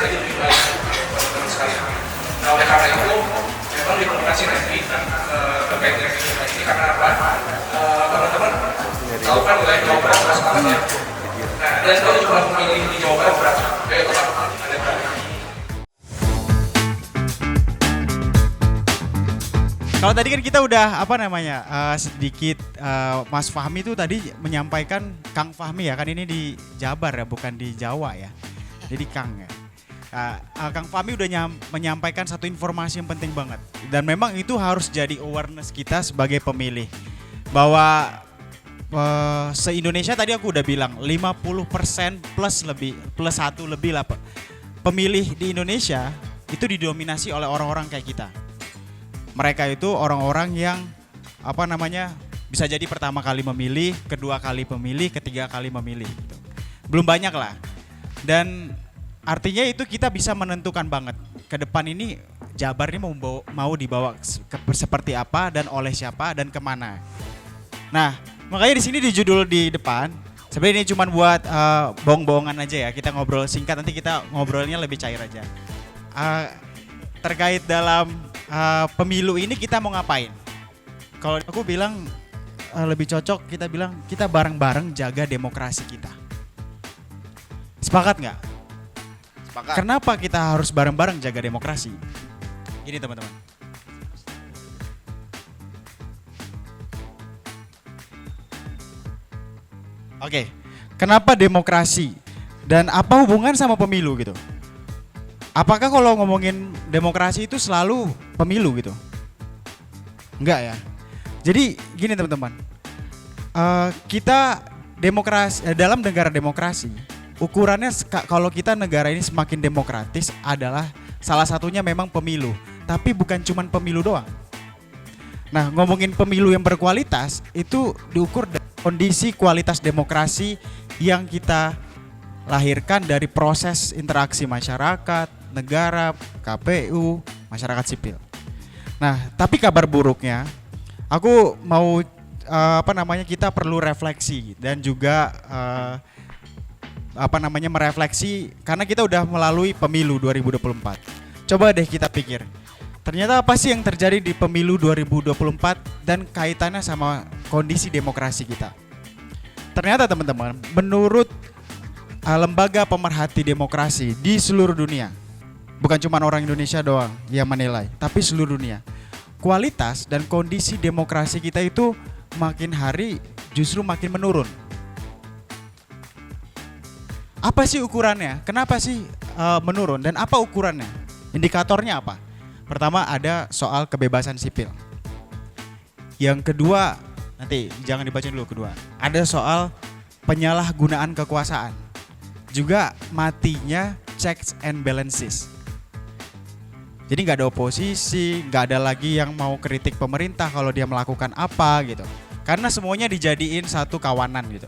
jadi lebih baik teman-teman sekalian. Nah oleh karena itu memang dikomunikasi nanti terkait dengan ini karena apa? Teman-teman tahu kan wilayah Jawa Barat luas banget ya. Nah dan kalau cuma memilih di Jawa Barat berapa? Ada berapa? Kalau tadi kan kita udah sedikit Mas Fahmi itu tadi menyampaikan Kang Fahmi ya, kan ini di Jabar ya, bukan di Jawa ya. Jadi Kang ya. Kang Fahmi udah menyampaikan satu informasi yang penting banget. Dan memang itu harus jadi awareness kita sebagai pemilih. Bahwa se-Indonesia tadi aku udah bilang 50% plus satu lebih lah pemilih di Indonesia itu didominasi oleh orang-orang kayak kita. Mereka itu orang-orang yang bisa jadi pertama kali memilih, kedua kali memilih, ketiga kali memilih gitu. Belum banyak lah. Dan artinya itu kita bisa menentukan banget ke depan ini Jabar ini mau dibawa seperti apa dan oleh siapa dan kemana. Nah, makanya di sini di judul di depan sebenarnya ini cuma buat bohong-bohongan aja ya. Kita ngobrol singkat, nanti kita ngobrolnya lebih cair aja. Terkait dalam pemilu ini kita mau ngapain? Kalau aku bilang lebih cocok kita bilang kita bareng-bareng jaga demokrasi kita. Sepakat nggak? Sepakat. Kenapa kita harus bareng-bareng jaga demokrasi? Ini teman-teman. Oke, kenapa demokrasi dan apa hubungan sama pemilu gitu? Apakah kalau ngomongin demokrasi itu selalu pemilu gitu? Enggak ya. Jadi gini teman-teman, kita dalam negara demokrasi, ukurannya kalau kita negara ini semakin demokratis adalah salah satunya memang pemilu. Tapi bukan cuma pemilu doang. Nah, ngomongin pemilu yang berkualitas itu diukur dari kondisi kualitas demokrasi yang kita lahirkan dari proses interaksi masyarakat, negara, KPU, masyarakat sipil. Nah, tapi kabar buruknya, aku mau kita perlu refleksi dan juga merefleksi karena kita udah melalui pemilu 2024. Coba deh kita pikir. Ternyata apa sih yang terjadi di pemilu 2024 dan kaitannya sama kondisi demokrasi kita? Ternyata teman-teman, menurut lembaga pemerhati demokrasi di seluruh dunia, bukan cuma orang Indonesia doang yang menilai, tapi seluruh dunia. Kualitas dan kondisi demokrasi kita itu makin hari justru makin menurun. Apa sih ukurannya? Kenapa sih menurun dan apa ukurannya? Indikatornya apa? Pertama ada soal kebebasan sipil. Yang kedua, nanti jangan dibaca dulu kedua. Ada soal penyalahgunaan kekuasaan. Juga matinya checks and balances. Jadi nggak ada oposisi, nggak ada lagi yang mau kritik pemerintah kalau dia melakukan apa gitu. Karena semuanya dijadiin satu kawanan gitu.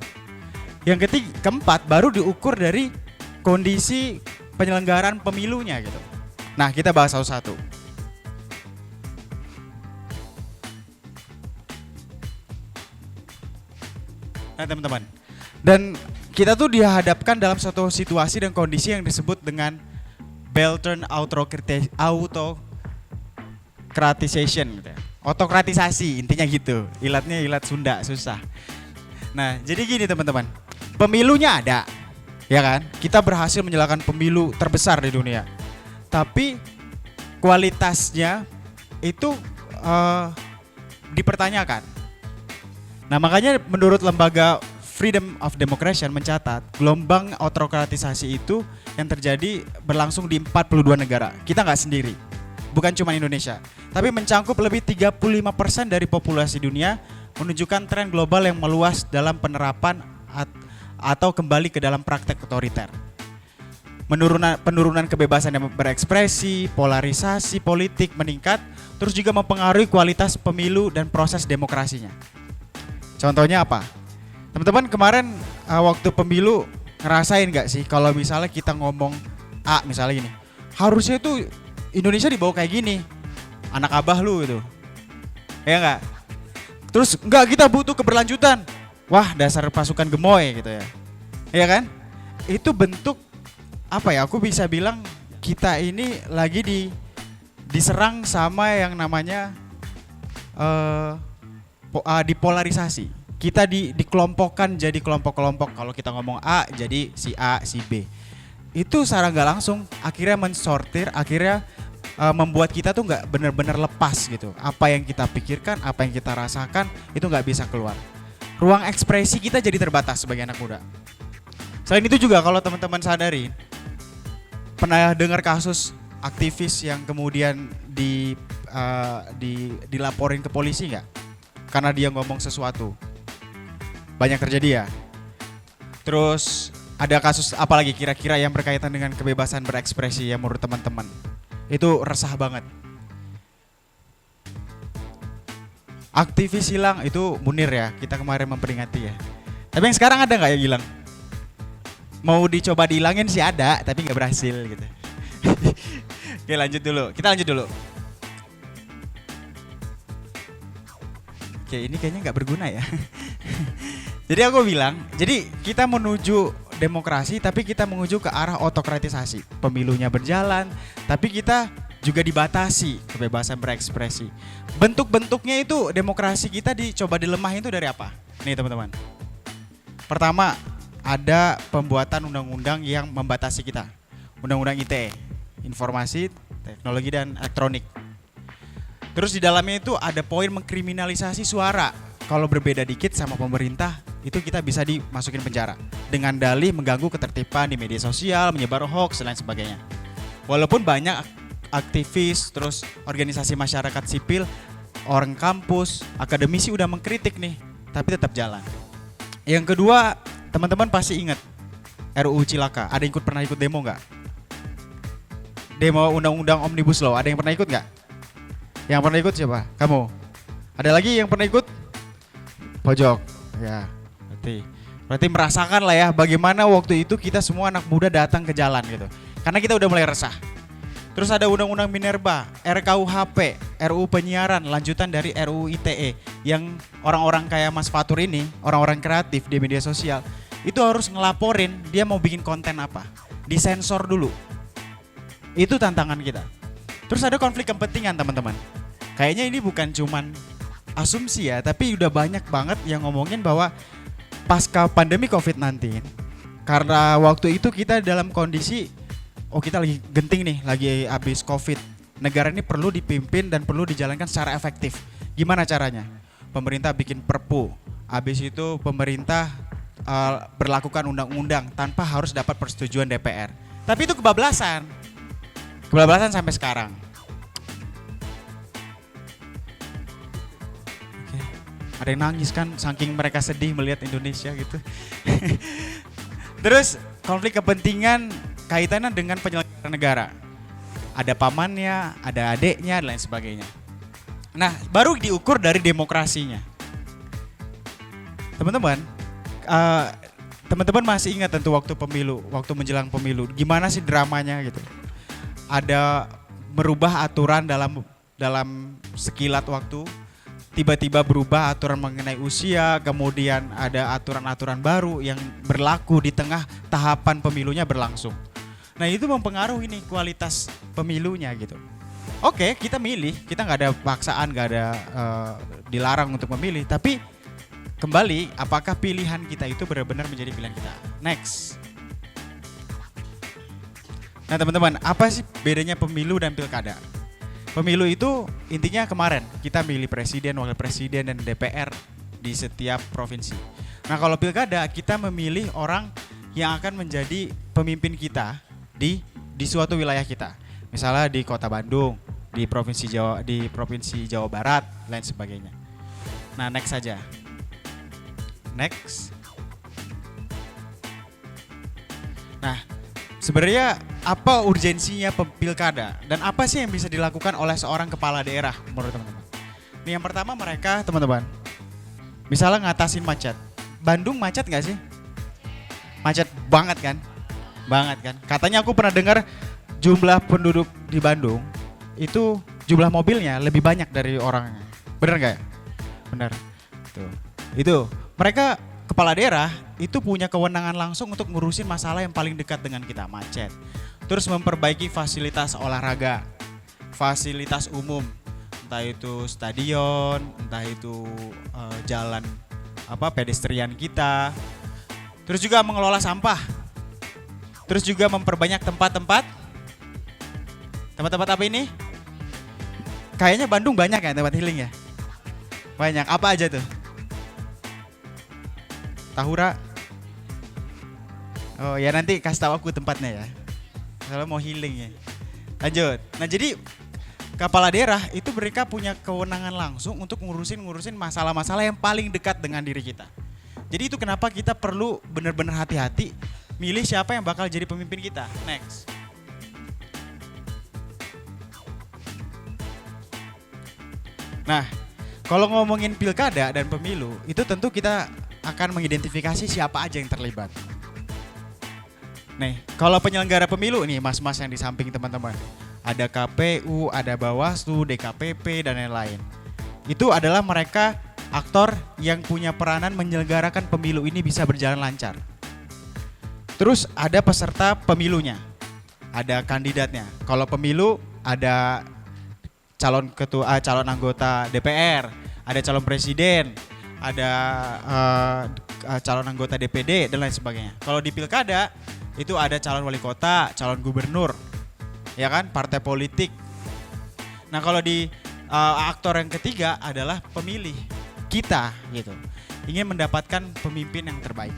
Yang keempat baru diukur dari kondisi penyelenggaraan pemilunya gitu. Nah kita bahas satu-satu. Nah teman-teman, dan kita tuh dihadapkan dalam suatu situasi dan kondisi yang disebut dengan Beltran autocratization gitu ya. Autokratisasi intinya gitu. Ilatnya ilat Sunda, susah. Nah, jadi gini teman-teman. Pemilunya ada. Ya kan? Kita berhasil menjalankan pemilu terbesar di dunia. Tapi kualitasnya itu dipertanyakan. Nah, makanya menurut lembaga Freedom of Democration mencatat gelombang autokratisasi itu yang terjadi berlangsung di 42 negara. Kita nggak sendiri, bukan cuma Indonesia, tapi mencakup lebih 35% dari populasi dunia, menunjukkan tren global yang meluas dalam penerapan atau kembali ke dalam praktek otoriter. Penurunan kebebasan yang berekspresi, polarisasi politik meningkat, terus juga mempengaruhi kualitas pemilu dan proses demokrasinya. Contohnya apa? Teman-teman kemarin waktu pemilu ngerasain gak sih kalau misalnya kita ngomong A misalnya gini, harusnya tuh Indonesia dibawa kayak gini, anak abah lu gitu, ya gak? Terus enggak, kita butuh keberlanjutan, wah dasar pasukan gemoy gitu ya, ya kan? Itu bentuk apa ya, aku bisa bilang kita ini lagi diserang sama yang namanya dipolarisasi. Kita dikelompokkan jadi kelompok-kelompok. Kalau kita ngomong A jadi si A, si B. Itu secara nggak langsung akhirnya mensortir, akhirnya membuat kita tuh nggak benar-benar lepas gitu. Apa yang kita pikirkan, apa yang kita rasakan itu nggak bisa keluar. Ruang ekspresi kita jadi terbatas sebagai anak muda. Selain itu juga kalau teman-teman sadari, pernah dengar kasus aktivis yang kemudian dilaporin ke polisi nggak? Karena dia ngomong sesuatu. Banyak terjadi ya. Terus ada kasus apa lagi kira-kira yang berkaitan dengan kebebasan berekspresi yang menurut teman-teman? Itu resah banget. Aktivis hilang itu Munir ya, kita kemarin memperingati ya. Tapi yang sekarang ada nggak yang hilang? Mau dicoba dihilangin sih ada, tapi nggak berhasil gitu. Oke kita lanjut dulu. Oke ini kayaknya nggak berguna ya. Jadi aku bilang, jadi kita menuju demokrasi tapi kita menuju ke arah otokratisasi. Pemilunya berjalan, tapi kita juga dibatasi kebebasan berekspresi. Bentuk-bentuknya itu demokrasi kita dicoba dilemahin itu dari apa? Nih teman-teman. Pertama, ada pembuatan undang-undang yang membatasi kita. Undang-undang ITE, Informasi, Teknologi dan Elektronik. Terus di dalamnya itu ada poin mengkriminalisasi suara. Kalau berbeda dikit sama pemerintah, itu kita bisa dimasukin penjara. Dengan dalih mengganggu ketertiban di media sosial, menyebar hoax dan lain sebagainya. Walaupun banyak aktivis, terus organisasi masyarakat sipil, orang kampus, akademisi udah mengkritik nih, tapi tetap jalan. Yang kedua, teman-teman pasti ingat RUU Cilaka. Ada yang pernah ikut demo nggak? Demo undang-undang Omnibus Law, ada yang pernah ikut nggak? Yang pernah ikut siapa? Kamu? Ada lagi yang pernah ikut? Pojok. Ya, berarti merasakan lah ya bagaimana waktu itu kita semua anak muda datang ke jalan gitu. Karena kita udah mulai resah. Terus ada Undang-Undang Minerba, RKUHP, RUU Penyiaran, lanjutan dari RUU ITE yang orang-orang kayak Mas Fatur ini, orang-orang kreatif di media sosial, itu harus ngelaporin dia mau bikin konten apa. Disensor dulu. Itu tantangan kita. Terus ada konflik kepentingan teman-teman. Kayaknya ini bukan cuman asumsi ya, tapi udah banyak banget yang ngomongin bahwa pasca pandemi COVID-19, karena waktu itu kita dalam kondisi kita lagi genting nih, lagi habis COVID. Negara ini perlu dipimpin dan perlu dijalankan secara efektif. Gimana caranya? Pemerintah bikin perpu. Habis itu pemerintah berlakukan undang-undang tanpa harus dapat persetujuan DPR. Tapi itu kebablasan. Kebablasan sampai sekarang. Oke. Ada yang nangis kan saking mereka sedih melihat Indonesia gitu. Terus konflik kepentingan kaitannya dengan penyelenggara negara. Ada pamannya, ada adeknya, dan lain sebagainya. Nah, baru diukur dari demokrasinya. Teman-teman, teman-teman masih ingat tentu waktu pemilu, waktu menjelang pemilu, gimana sih dramanya gitu. Ada merubah aturan dalam sekilat waktu, tiba-tiba berubah aturan mengenai usia, kemudian ada aturan-aturan baru yang berlaku di tengah tahapan pemilunya berlangsung. Nah itu mempengaruhi nih kualitas pemilunya gitu. Oke, kita milih, kita nggak ada paksaan, nggak ada dilarang untuk memilih, tapi kembali apakah pilihan kita itu benar-benar menjadi pilihan kita. Next. Nah teman-teman, apa sih bedanya pemilu dan pilkada? Pemilu itu intinya kemarin kita milih presiden, wakil presiden, dan DPR di setiap provinsi. Nah kalau pilkada kita memilih orang yang akan menjadi pemimpin kita di suatu wilayah kita. Misalnya di Kota Bandung, di Provinsi Jawa Barat, lain sebagainya. Nah next saja. Next. Nah sebenarnya apa urgensinya pilkada dan apa sih yang bisa dilakukan oleh seorang kepala daerah menurut teman-teman? Ini yang pertama mereka teman-teman, misalnya ngatasin macet. Bandung macet nggak sih? Macet banget kan? Banget kan? Katanya aku pernah dengar jumlah penduduk di Bandung itu jumlah mobilnya lebih banyak dari orangnya. Bener nggak ya? Bener. Tuh. Itu mereka kepala daerah itu punya kewenangan langsung untuk ngurusin masalah yang paling dekat dengan kita, macet. Terus memperbaiki fasilitas olahraga, fasilitas umum, entah itu stadion, entah itu jalan pedestrian kita. Terus juga mengelola sampah. Terus juga memperbanyak tempat-tempat apa ini? Kayaknya Bandung banyak ya tempat healing ya? Banyak, apa aja tuh? Tahura? Oh ya, nanti kasih tahu aku tempatnya ya. Kalau mau healing ya. Lanjut. Nah jadi kepala daerah itu mereka punya kewenangan langsung untuk ngurusin masalah-masalah yang paling dekat dengan diri kita. Jadi itu kenapa kita perlu benar-benar hati-hati milih siapa yang bakal jadi pemimpin kita. Next. Nah, kalau ngomongin pilkada dan pemilu, itu tentu kita akan mengidentifikasi siapa aja yang terlibat. Nih, kalau penyelenggara pemilu nih, mas-mas yang di samping teman-teman, ada KPU, ada Bawaslu, DKPP, dan lain-lain. Itu adalah mereka aktor yang punya peranan menyelenggarakan pemilu ini bisa berjalan lancar. Terus ada peserta pemilunya, ada kandidatnya. Kalau pemilu ada calon anggota DPR, ada calon presiden, ada calon anggota DPD dan lain sebagainya. Kalau di pilkada itu ada calon wali kota, calon gubernur, ya kan, partai politik. Nah kalau di aktor yang ketiga adalah pemilih kita gitu, ingin mendapatkan pemimpin yang terbaik,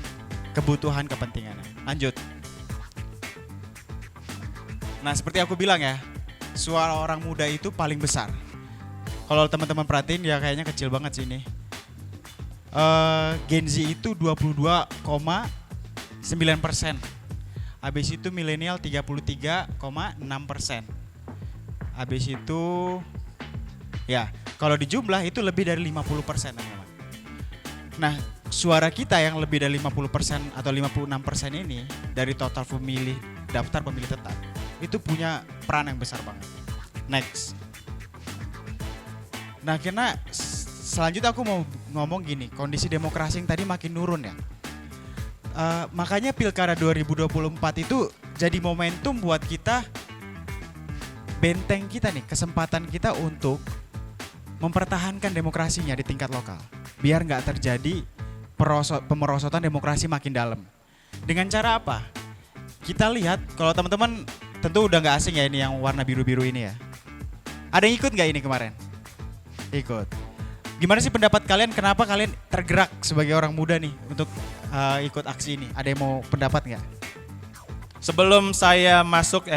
kebutuhan kepentingannya. Lanjut. Nah seperti aku bilang ya, suara orang muda itu paling besar. Kalau teman-teman perhatiin ya kayaknya kecil banget sih ini. Gen Z itu 22,9%. Habis itu milenial 33,6%. Habis itu ya kalau dijumlah itu lebih dari 50%, teman-teman. Nah, suara kita yang lebih dari 50% atau 56% ini dari total pemilih daftar pemilih tetap itu punya peran yang besar banget. Next. Nah, karena selanjutnya aku mau ngomong gini, kondisi demokrasi yang tadi makin nurun ya. Makanya Pilkada 2024 itu jadi momentum buat kita, benteng kita nih, kesempatan kita untuk mempertahankan demokrasinya di tingkat lokal. Biar nggak terjadi pemerosotan demokrasi makin dalam. Dengan cara apa? Kita lihat, kalau teman-teman tentu udah nggak asing ya ini yang warna biru-biru ini ya. Ada yang ikut nggak ini kemarin? Ikut. Gimana sih pendapat kalian? Kenapa kalian tergerak sebagai orang muda nih untuk ikut aksi ini? Ada yang mau pendapat nggak? Sebelum saya masuk,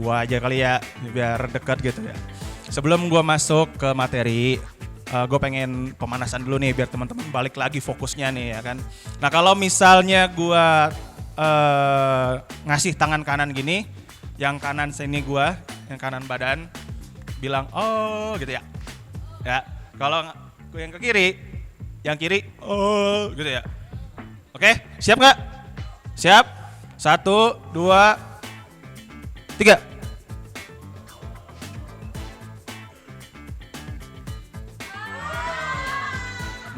gua aja kali ya biar dekat gitu ya. Sebelum gua masuk ke materi, gue pengen pemanasan dulu nih biar teman-teman balik lagi fokusnya nih ya kan. Nah kalau misalnya gua ngasih tangan kanan gini, yang kanan sini gua, yang kanan badan bilang oh gitu ya. Ya, kalau yang ke kiri, yang kiri oh gitu ya. Oke, siap nggak? Siap? 1, 2, 3.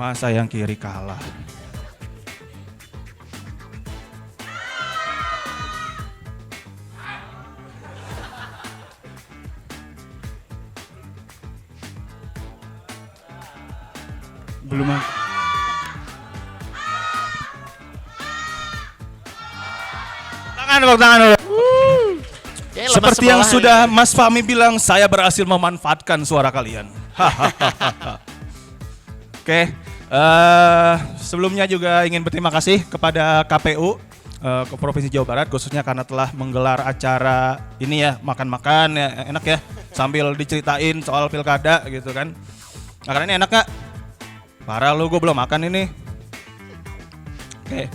Masa yang kiri kalah? Belum. Tangan dulu. Seperti yang sudah Mas Fahmi bilang, saya berhasil memanfaatkan suara kalian. Oke, sebelumnya juga ingin berterima kasih kepada KPU ke Provinsi Jawa Barat khususnya karena telah menggelar acara ini ya, makan-makan ya, enak ya, sambil diceritain soal pilkada gitu kan. Nah, karena ini enak gak? Parah lu, gue belum makan ini. Oke,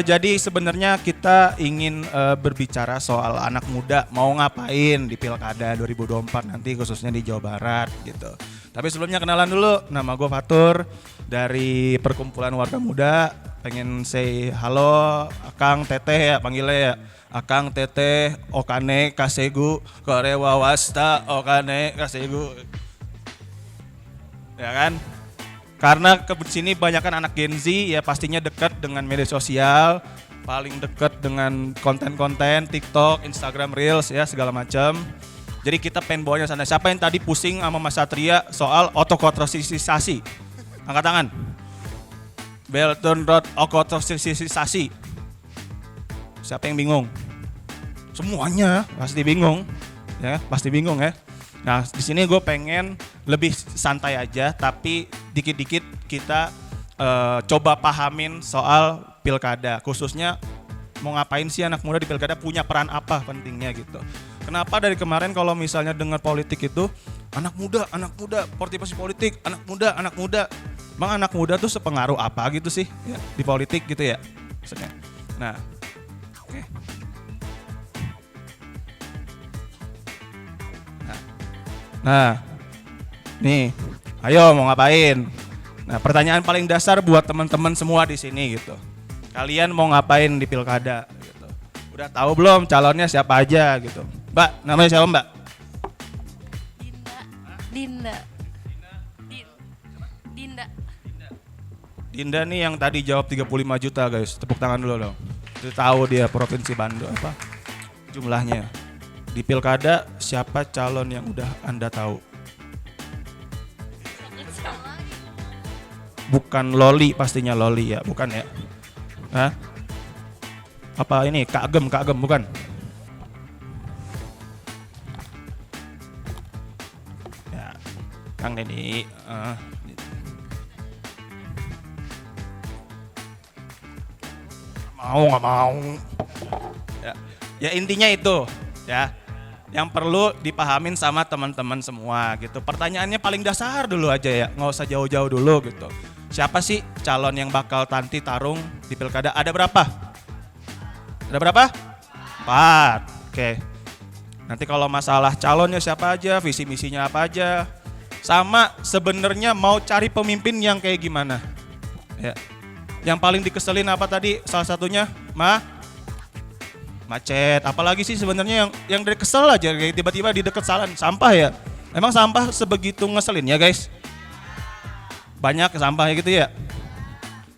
jadi sebenarnya kita ingin berbicara soal anak muda mau ngapain di Pilkada 2024 nanti khususnya di Jawa Barat gitu. Tapi sebelumnya kenalan dulu, nama gue Fatur dari Perkumpulan Warga Muda. Pengen say halo Akang Teteh ya panggilnya ya. Akang Teteh Okane Kasegu Korewa Wasta Okane Kasegu. Ya kan? Karena ke sini banyak kan anak Gen Z ya pastinya dekat dengan media sosial, paling dekat dengan konten-konten TikTok, Instagram Reels ya segala macam. Jadi kita pengen bawanya sana. Siapa yang tadi pusing sama Mas Satria soal otokotrosisasi? Angkat tangan. Belton Road okotrosisasi. Siapa yang bingung? Semuanya pasti bingung, ya pasti bingung ya. Nah di sini gue pengen lebih santai aja, tapi dikit-dikit kita coba pahamin soal pilkada, khususnya mau ngapain sih anak muda di pilkada, punya peran apa pentingnya gitu. Kenapa dari kemarin kalau misalnya dengar politik itu anak muda, partisipasi politik, anak muda. Emang anak muda tuh sepengaruh apa gitu sih ya, di politik gitu ya maksudnya. Nah, oke. Nah, nih, ayo mau ngapain? Nah, pertanyaan paling dasar buat teman-teman semua di sini gitu. Kalian mau ngapain di pilkada? Gitu. Udah tahu belum calonnya siapa aja gitu? Mbak, namanya siapa Mbak? Dinda. Dinda. Dinda nih yang tadi jawab 35 juta guys. Tepuk tangan dulu dong. Udah tahu dia provinsi Bandung apa jumlahnya. Di pilkada siapa calon yang udah Anda tahu? Bukan Loli, pastinya Loli ya, bukan ya? Hah? Apa ini Kak Agem bukan? Ya, Kang Deddy. Nggak mau. Ya intinya itu ya. Yang perlu dipahamin sama teman-teman semua gitu. Pertanyaannya paling dasar dulu aja ya, nggak usah jauh-jauh dulu gitu. Siapa sih calon yang bakal Tanti tarung di pilkada? Ada berapa? Ada berapa? 4. Oke. Nanti kalau masalah calonnya siapa aja, visi misinya apa aja, sama sebenarnya mau cari pemimpin yang kayak gimana? Ya. Yang paling dikeselin apa tadi? Salah satunya macet, apalagi sih sebenarnya yang dari kesel aja kayak tiba-tiba di dekat sampah ya. Emang sampah sebegitu ngeselin ya guys? Banyak sampahnya gitu ya.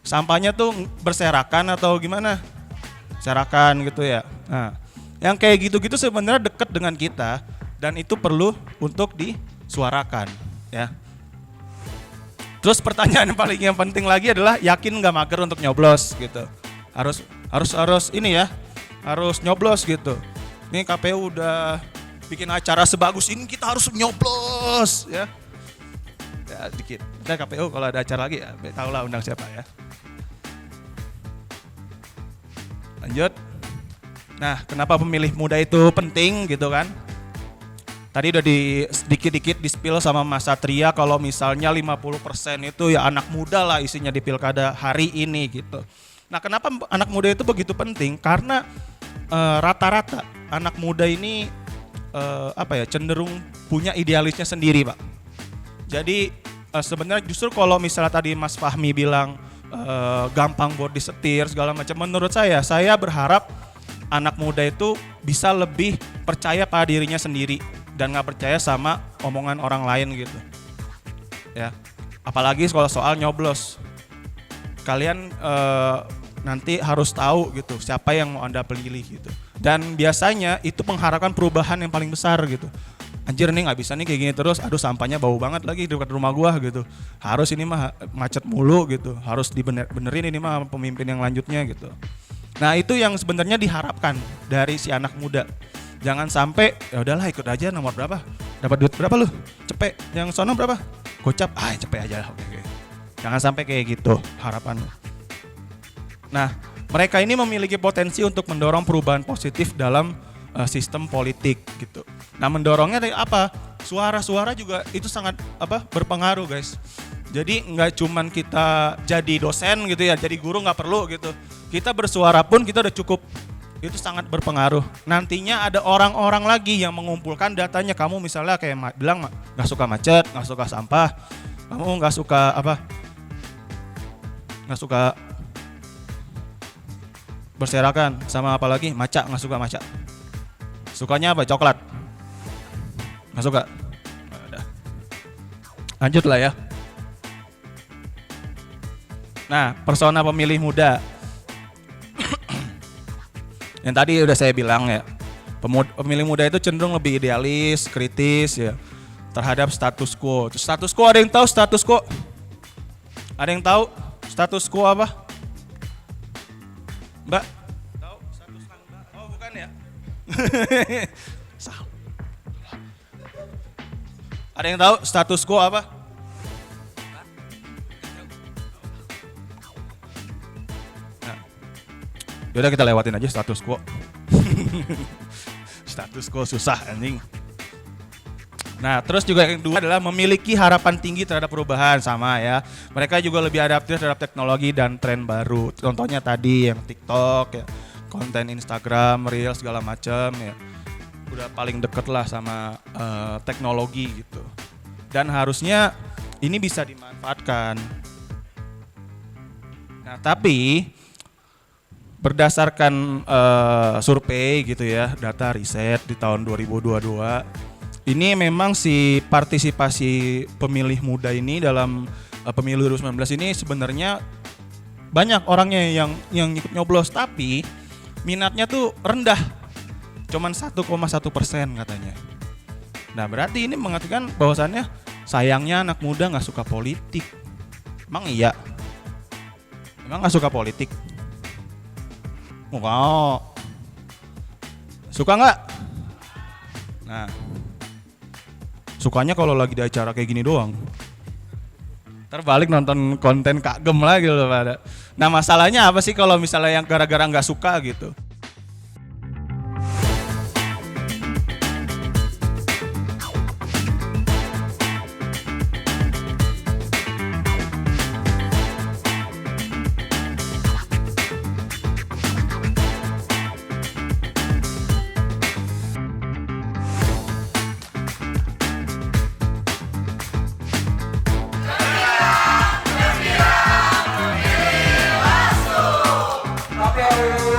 Sampahnya tuh berserakan atau gimana? Serakan gitu ya. Nah, yang kayak gitu-gitu sebenarnya dekat dengan kita dan itu perlu untuk disuarakan ya. Terus pertanyaan yang penting lagi adalah yakin nggak mager untuk nyoblos gitu. Harus ini ya. Harus nyoblos gitu. Ini KPU udah bikin acara sebagus ini, kita harus nyoblos ya. Ya dikit. Kita KPU kalau ada acara lagi ya, tahu lah undang siapa ya. Lanjut. Nah, kenapa pemilih muda itu penting gitu kan? Tadi udah sedikit-dikit di-spill sama Mas Satria kalau misalnya 50% itu ya anak muda lah isinya di pilkada hari ini gitu. Nah, kenapa anak muda itu begitu penting? Karena rata-rata anak muda ini cenderung punya idealisnya sendiri, Pak. Jadi sebenarnya justru kalau misalnya tadi Mas Fahmi bilang gampang buat disetir segala macam, menurut saya berharap anak muda itu bisa lebih percaya pada dirinya sendiri dan nggak percaya sama omongan orang lain gitu. Ya, apalagi kalau soal nyoblos, kalian nanti harus tahu gitu siapa yang mau Anda pilih gitu. Dan biasanya itu mengharapkan perubahan yang paling besar gitu. Anjir nih nggak bisa nih kayak gini terus, aduh sampahnya bau banget lagi di dekat rumah gua gitu. Harus ini mah macet mulu gitu, harus dibenerin ini mah pemimpin yang lanjutnya gitu. Nah itu yang sebenarnya diharapkan dari si anak muda. Jangan sampai ya udahlah ikut aja nomor berapa, dapat duit berapa lu, cepet. Yang sono berapa, gocap, cepet aja. Oke. Jangan sampai kayak gitu harapannya. Nah, mereka ini memiliki potensi untuk mendorong perubahan positif dalam sistem politik gitu. Nah, mendorongnya dari apa? Suara-suara juga itu sangat berpengaruh, guys. Jadi nggak cuman kita jadi dosen gitu ya, jadi guru nggak perlu gitu. Kita bersuara pun kita udah cukup. Itu sangat berpengaruh. Nantinya ada orang-orang lagi yang mengumpulkan datanya. Kamu misalnya kayak bilang nggak suka macet, nggak suka sampah, kamu nggak suka nggak suka berserakan sama apalagi maca, nggak suka maca. Sukanya apa? Coklat. Nggak suka. Udah. Lanjut lah ya. Nah, persona pemilih muda. Yang tadi udah saya bilang ya, pemilih muda itu cenderung lebih idealis, kritis ya terhadap status quo. Status quo, ada yang tahu status quo? Ada yang tahu status quo apa? Mbak? Tahu status quo? Oh bukan ya? Salah. Ada yang tahu status quo apa? Nah, yaudah kita lewatin aja status quo. Status quo susah anjing. Nah, terus juga yang kedua adalah memiliki harapan tinggi terhadap perubahan, sama ya. Mereka juga lebih adaptif terhadap teknologi dan tren baru. Contohnya tadi yang TikTok ya, konten Instagram, Reels segala macam ya. Udah paling deket lah sama teknologi gitu. Dan harusnya ini bisa dimanfaatkan. Nah, tapi berdasarkan survei gitu ya, data riset di tahun 2022, ini memang si partisipasi pemilih muda ini dalam pemilu 2019 ini sebenarnya banyak orangnya yang ikut nyoblos, tapi minatnya tuh rendah, cuman 1,1% katanya. Nah berarti ini mengatakan bahwasannya sayangnya anak muda nggak suka politik. Emang iya? Emang nggak suka politik? Wow. Suka nggak? Nah, sukanya kalau lagi di acara kayak gini doang. Terbalik nonton konten kagem lagi loh pada. Nah masalahnya apa sih kalau misalnya yang gara-gara nggak suka gitu? KPU